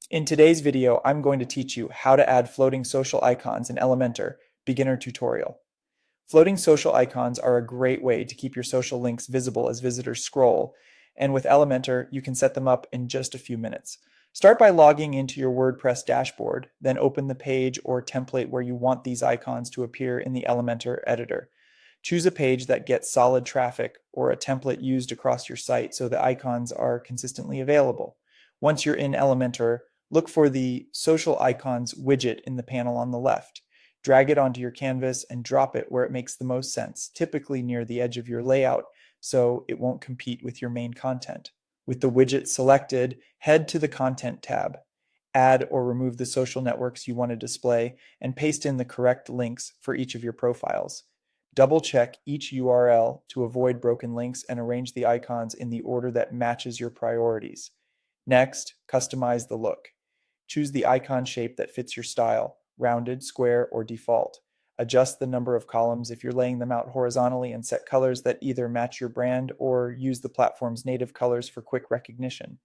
In today's video, I'm going to teach you how to add floating social icons in Elementor, beginner tutorial. Floating social icons are a great way to keep your social links visible as visitors scroll, and with Elementor, you can set them up in just a few minutes. Start by logging into your WordPress dashboard, then open the page or template where you want these icons to appear in the Elementor editor. Choose a page that gets solid traffic or a template used across your site so the icons are consistently available. Once you're in Elementor, look for the Social Icons widget in the panel on the left. Drag it onto your canvas and drop it where it makes the most sense, typically near the edge of your layout, so it won't compete with your main content. With the widget selected, head to the Content tab. Add or remove the social networks you want to display, and paste in the correct links for each of your profiles. Double-check each URL to avoid broken links and arrange the icons in the order that matches your priorities. Next, customize the look. Choose the icon shape that fits your style, rounded, square, or default. Adjust the number of columns if you're laying them out horizontally and set colors that either match your brand or use the platform's native colors for quick recognition.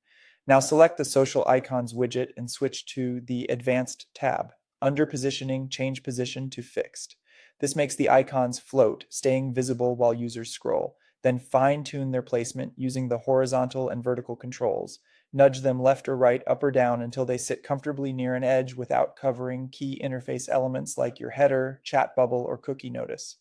Now select the Social Icons widget and switch to the Advanced tab. Under Positioning, change position to Fixed. This makes the icons float, staying visible while users scroll. Then fine-tune their placement using the horizontal and vertical controls. Nudge them left or right, up or down until they sit comfortably near an edge without covering key interface elements like your header, chat bubble, or cookie notice.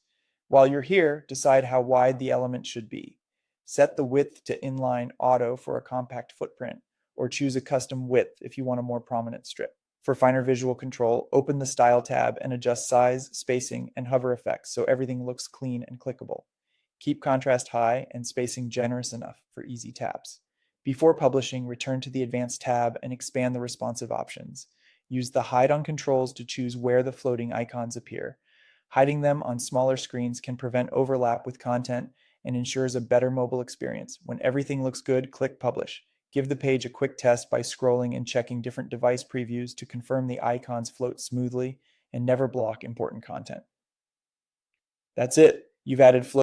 While you're here, decide how wide the element should be. Set the width to inline auto for a compact footprint, or choose a custom width if you want a more prominent strip. For finer visual control, open the Style tab and adjust size, spacing, and hover effects so everything looks clean and clickable. Keep contrast high and spacing generous enough for easy taps. Before publishing, return to the Advanced tab and expand the responsive options. Use the Hide on controls to choose where the floating icons appear. Hiding them on smaller screens can prevent overlap with content and ensures a better mobile experience. When everything looks good, click Publish. Give the page a quick test by scrolling and checking different device previews to confirm the icons float smoothly and never block important content. That's it. You've added float